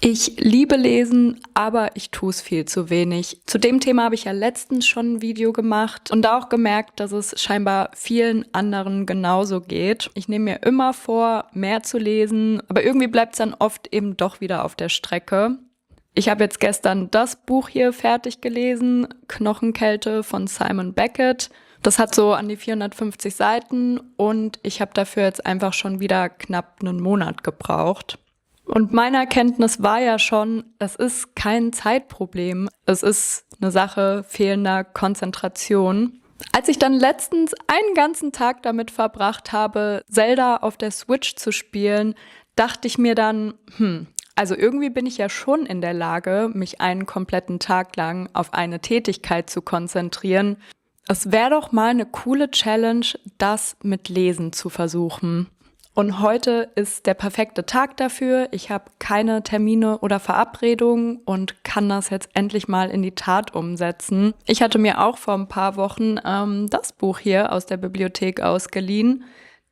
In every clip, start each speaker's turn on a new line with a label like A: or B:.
A: Ich liebe Lesen, aber ich tue es viel zu wenig. Zu dem Thema habe ich ja letztens schon ein Video gemacht und da auch gemerkt, dass es scheinbar vielen anderen genauso geht. Ich nehme mir immer vor, mehr zu lesen, aber irgendwie bleibt es dann oft eben doch wieder auf der Strecke. Ich habe jetzt gestern das Buch hier fertig gelesen, Knochenkälte von Simon Beckett. Das hat so an die 450 Seiten und ich habe dafür jetzt einfach schon wieder knapp einen Monat gebraucht. Und meine Erkenntnis war ja schon, es ist kein Zeitproblem. Es ist eine Sache fehlender Konzentration. Als ich dann letztens einen ganzen Tag damit verbracht habe, Zelda auf der Switch zu spielen, dachte ich mir dann, also irgendwie bin ich ja schon in der Lage, mich einen kompletten Tag lang auf eine Tätigkeit zu konzentrieren. Es wäre doch mal eine coole Challenge, das mit Lesen zu versuchen. Und heute ist der perfekte Tag dafür. Ich habe keine Termine oder Verabredungen und kann das jetzt endlich mal in die Tat umsetzen. Ich hatte mir auch vor ein paar Wochen das Buch hier aus der Bibliothek ausgeliehen.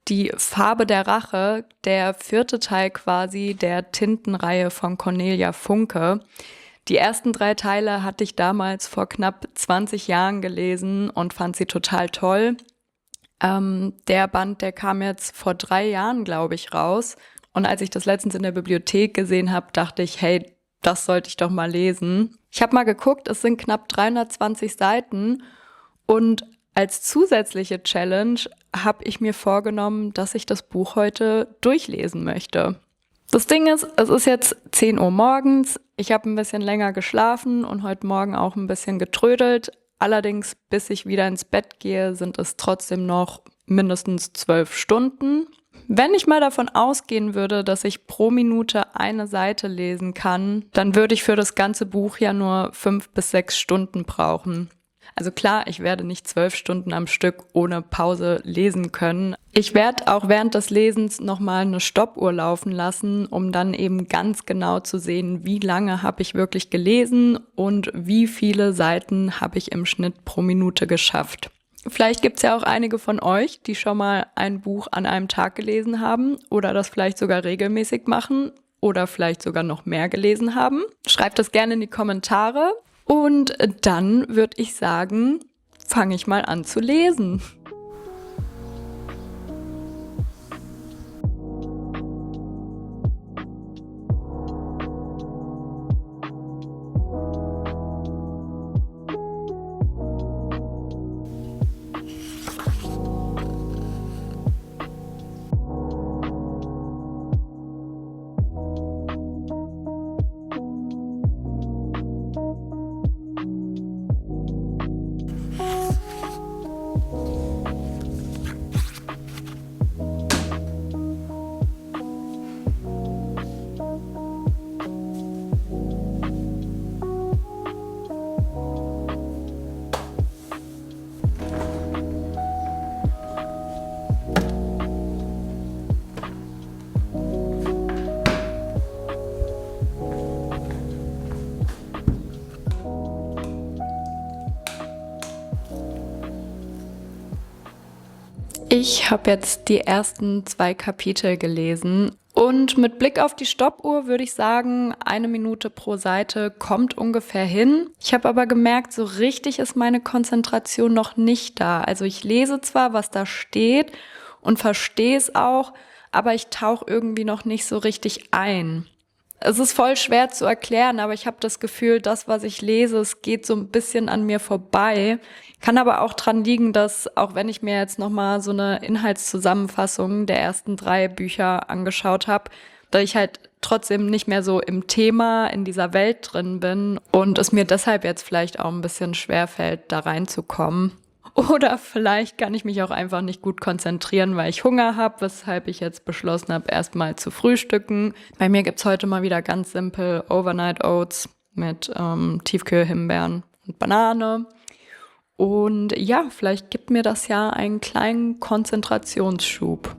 A: Die Farbe der Rache, der 4. Teil quasi der Tintenreihe von Cornelia Funke. Die ersten 3 Teile hatte ich damals vor knapp 20 Jahren gelesen und fand sie total toll. Der Band, der kam jetzt vor 3 Jahren, glaube ich, raus. Und als ich das letztens in der Bibliothek gesehen habe, dachte ich, hey, das sollte ich doch mal lesen. Ich habe mal geguckt, es sind knapp 320 Seiten. Und als zusätzliche Challenge habe ich mir vorgenommen, dass ich das Buch heute durchlesen möchte. Das Ding ist, es ist jetzt 10 Uhr morgens. Ich habe ein bisschen länger geschlafen und heute Morgen auch ein bisschen getrödelt. Allerdings, bis ich wieder ins Bett gehe, sind es trotzdem noch mindestens 12 Stunden. Wenn ich mal davon ausgehen würde, dass ich pro Minute eine Seite lesen kann, dann würde ich für das ganze Buch ja nur 5 bis 6 Stunden brauchen. Also klar, ich werde nicht 12 Stunden am Stück ohne Pause lesen können. Ich werde auch während des Lesens nochmal eine Stoppuhr laufen lassen, um dann eben ganz genau zu sehen, wie lange habe ich wirklich gelesen und wie viele Seiten habe ich im Schnitt pro Minute geschafft. Vielleicht gibt es ja auch einige von euch, die schon mal ein Buch an einem Tag gelesen haben oder das vielleicht sogar regelmäßig machen oder vielleicht sogar noch mehr gelesen haben. Schreibt das gerne in die Kommentare. Und dann würde ich sagen, fange ich mal an zu lesen. Ich habe jetzt die ersten 2 Kapitel gelesen und mit Blick auf die Stoppuhr würde ich sagen, 1 Minute pro Seite kommt ungefähr hin. Ich habe aber gemerkt, so richtig ist meine Konzentration noch nicht da. Also ich lese zwar, was da steht und verstehe es auch, aber ich tauche irgendwie noch nicht so richtig ein. Es ist voll schwer zu erklären, aber ich habe das Gefühl, das, was ich lese, es geht so ein bisschen an mir vorbei. Kann aber auch dran liegen, dass, auch wenn ich mir jetzt nochmal so eine Inhaltszusammenfassung der ersten 3 Bücher angeschaut habe, dass ich halt trotzdem nicht mehr so im Thema, in dieser Welt drin bin und es mir deshalb jetzt vielleicht auch ein bisschen schwerfällt, da reinzukommen. Oder vielleicht kann ich mich auch einfach nicht gut konzentrieren, weil ich Hunger habe, weshalb ich jetzt beschlossen habe, erstmal zu frühstücken. Bei mir gibt's heute mal wieder ganz simpel Overnight Oats mit Tiefkühlhimbeeren und Banane. Und ja, vielleicht gibt mir das ja einen kleinen Konzentrationsschub.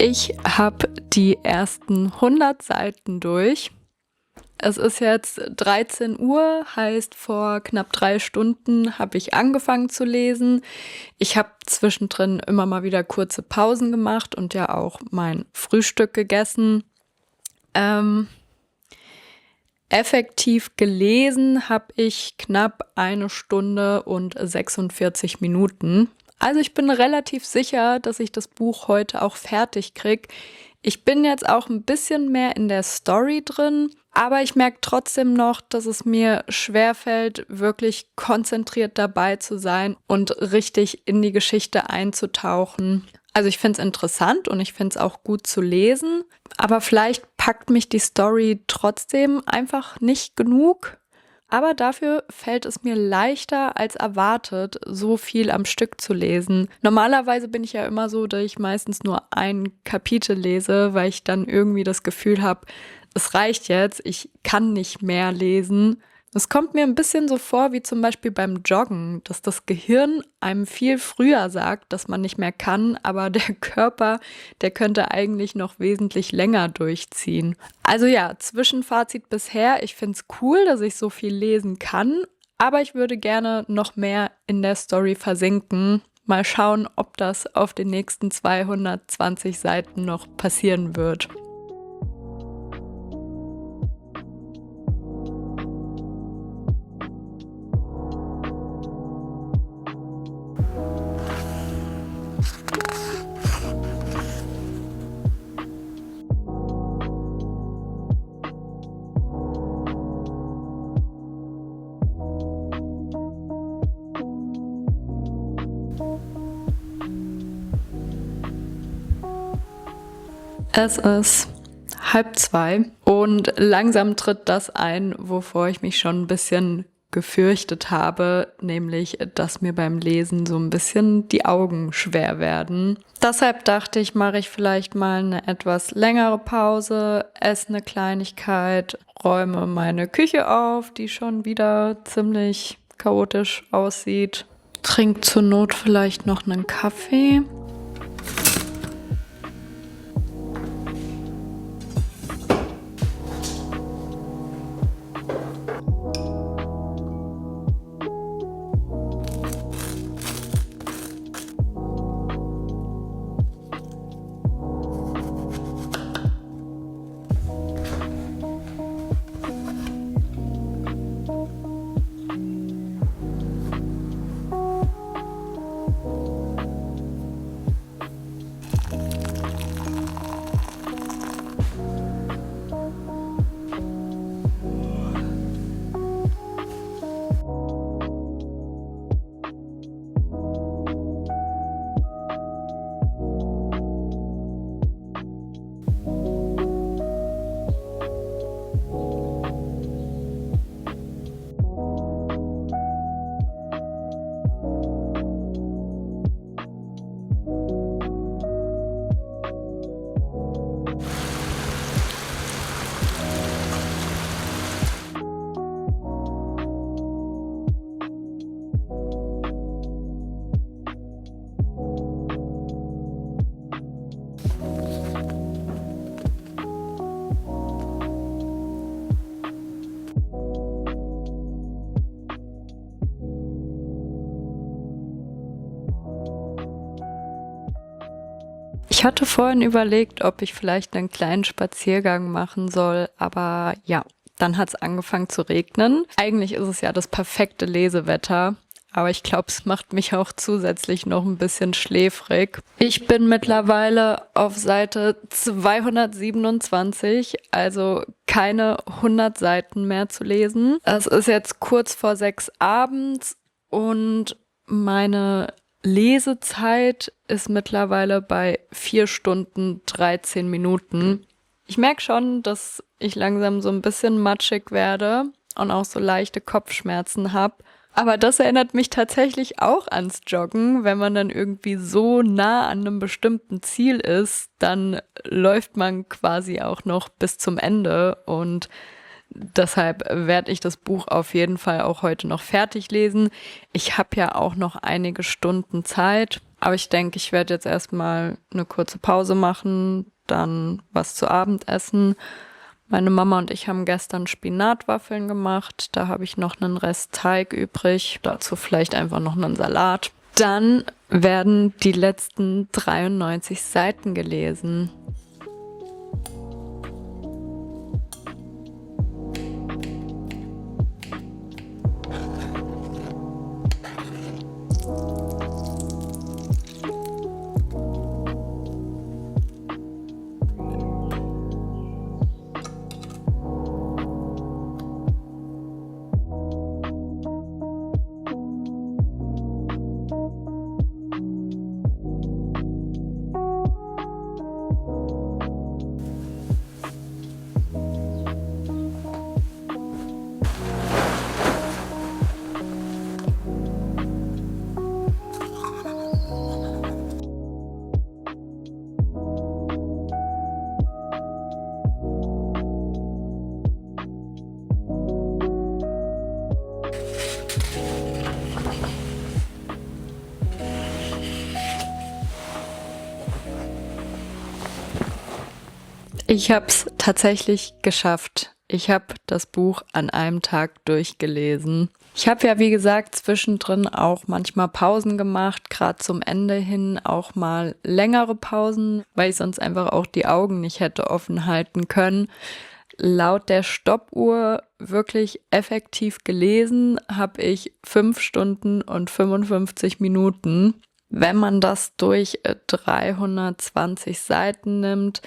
A: Ich habe die ersten 100 Seiten durch. Es ist jetzt 13 Uhr, heißt vor knapp 3 Stunden habe ich angefangen zu lesen. Ich habe zwischendrin immer mal wieder kurze Pausen gemacht und ja auch mein Frühstück gegessen. Effektiv gelesen habe ich knapp 1 Stunde und 46 Minuten. Also ich bin relativ sicher, dass ich das Buch heute auch fertig kriege. Ich bin jetzt auch ein bisschen mehr in der Story drin, aber ich merke trotzdem noch, dass es mir schwerfällt, wirklich konzentriert dabei zu sein und richtig in die Geschichte einzutauchen. Also ich finde es interessant und ich finde es auch gut zu lesen, aber vielleicht packt mich die Story trotzdem einfach nicht genug. Aber dafür fällt es mir leichter als erwartet, so viel am Stück zu lesen. Normalerweise bin ich ja immer so, dass ich meistens nur ein Kapitel lese, weil ich dann irgendwie das Gefühl habe, es reicht jetzt, ich kann nicht mehr lesen. Es kommt mir ein bisschen so vor wie zum Beispiel beim Joggen, dass das Gehirn einem viel früher sagt, dass man nicht mehr kann, aber der Körper, der könnte eigentlich noch wesentlich länger durchziehen. Also ja, Zwischenfazit bisher, ich finde es cool, dass ich so viel lesen kann, aber ich würde gerne noch mehr in der Story versinken. Mal schauen, ob das auf den nächsten 220 Seiten noch passieren wird. Es ist 1:30 und langsam tritt das ein, wovor ich mich schon ein bisschen gefürchtet habe, nämlich, dass mir beim Lesen so ein bisschen die Augen schwer werden. Deshalb dachte ich, mache ich vielleicht mal eine etwas längere Pause, esse eine Kleinigkeit, räume meine Küche auf, die schon wieder ziemlich chaotisch aussieht, trinke zur Not vielleicht noch einen Kaffee. Ich hatte vorhin überlegt, ob ich vielleicht einen kleinen Spaziergang machen soll, aber ja, dann hat es angefangen zu regnen. Eigentlich ist es ja das perfekte Lesewetter, aber ich glaube, es macht mich auch zusätzlich noch ein bisschen schläfrig. Ich bin mittlerweile auf Seite 227, also keine 100 Seiten mehr zu lesen. Es ist jetzt kurz vor 6 abends und meine Lesezeit ist mittlerweile bei 4 Stunden 13 Minuten. Ich merke schon, dass ich langsam so ein bisschen matschig werde und auch so leichte Kopfschmerzen habe. Aber das erinnert mich tatsächlich auch ans Joggen. Wenn man dann irgendwie so nah an einem bestimmten Ziel ist, dann läuft man quasi auch noch bis zum Ende und deshalb werde ich das Buch auf jeden Fall auch heute noch fertig lesen. Ich habe ja auch noch einige Stunden Zeit, Aber ich denke, ich werde jetzt erstmal eine kurze Pause machen, dann was zu Abend essen. Meine Mama und ich haben gestern Spinatwaffeln gemacht. Da habe ich noch einen Rest Teig übrig. Dazu vielleicht einfach noch einen Salat. Dann werden die letzten 93 Seiten gelesen. Ich habe es tatsächlich geschafft. Ich habe das Buch an einem Tag durchgelesen. Ich habe ja, wie gesagt, zwischendrin auch manchmal Pausen gemacht, gerade zum Ende hin auch mal längere Pausen, weil ich sonst einfach auch die Augen nicht hätte offen halten können. Laut der Stoppuhr wirklich effektiv gelesen habe ich 5 Stunden und 55 Minuten. Wenn man das durch 320 Seiten nimmt,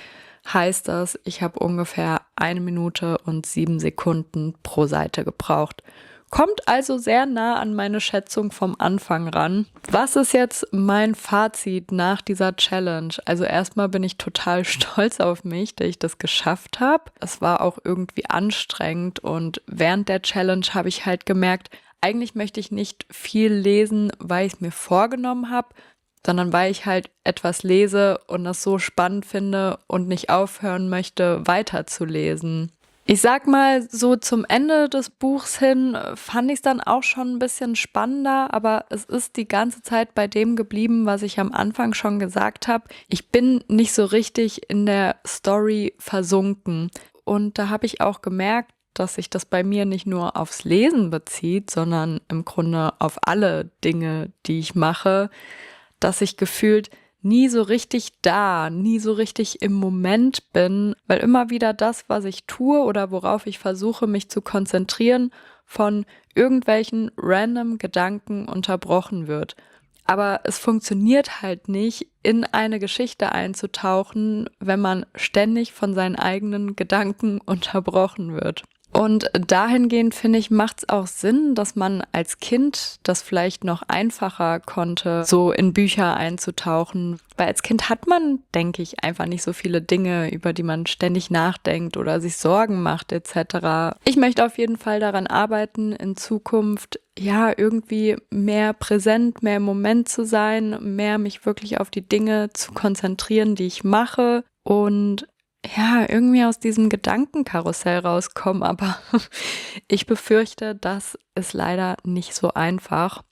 A: heißt das, ich habe ungefähr 1 Minute und 7 Sekunden pro Seite gebraucht. Kommt also sehr nah an meine Schätzung vom Anfang ran. Was ist jetzt mein Fazit nach dieser Challenge? Also erstmal bin ich total stolz auf mich, dass ich das geschafft habe. Es war auch irgendwie anstrengend und während der Challenge habe ich halt gemerkt, eigentlich möchte ich nicht viel lesen, weil ich es mir vorgenommen habe, sondern weil ich halt etwas lese und das so spannend finde und nicht aufhören möchte, weiterzulesen. Ich sag mal, so zum Ende des Buchs hin fand ich es dann auch schon ein bisschen spannender, aber es ist die ganze Zeit bei dem geblieben, was ich am Anfang schon gesagt habe. Ich bin nicht so richtig in der Story versunken. Und da habe ich auch gemerkt, dass sich das bei mir nicht nur aufs Lesen bezieht, sondern im Grunde auf alle Dinge, die ich mache, dass ich gefühlt nie so richtig nie so richtig im Moment bin, weil immer wieder das, was ich tue oder worauf ich versuche, mich zu konzentrieren, von irgendwelchen random Gedanken unterbrochen wird. Aber es funktioniert halt nicht, in eine Geschichte einzutauchen, wenn man ständig von seinen eigenen Gedanken unterbrochen wird. Und dahingehend, finde ich, macht es auch Sinn, dass man als Kind das vielleicht noch einfacher konnte, so in Bücher einzutauchen. Weil als Kind hat man, denke ich, einfach nicht so viele Dinge, über die man ständig nachdenkt oder sich Sorgen macht etc. Ich möchte auf jeden Fall daran arbeiten, in Zukunft ja irgendwie mehr präsent, mehr im Moment zu sein, mehr mich wirklich auf die Dinge zu konzentrieren, die ich mache und ja, irgendwie aus diesem Gedankenkarussell rauskommen, aber ich befürchte, das ist leider nicht so einfach.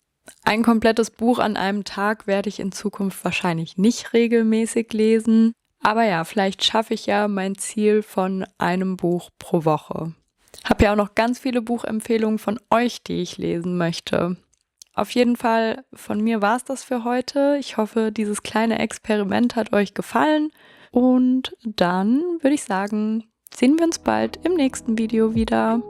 A: Ein komplettes Buch an einem Tag werde ich in Zukunft wahrscheinlich nicht regelmäßig lesen, aber ja, vielleicht schaffe ich ja mein Ziel von einem Buch pro Woche. Hab ja auch noch ganz viele Buchempfehlungen von euch, die ich lesen möchte. Auf jeden Fall, von mir war es das für heute. Ich hoffe, dieses kleine Experiment hat euch gefallen. Und dann würde ich sagen, sehen wir uns bald im nächsten Video wieder.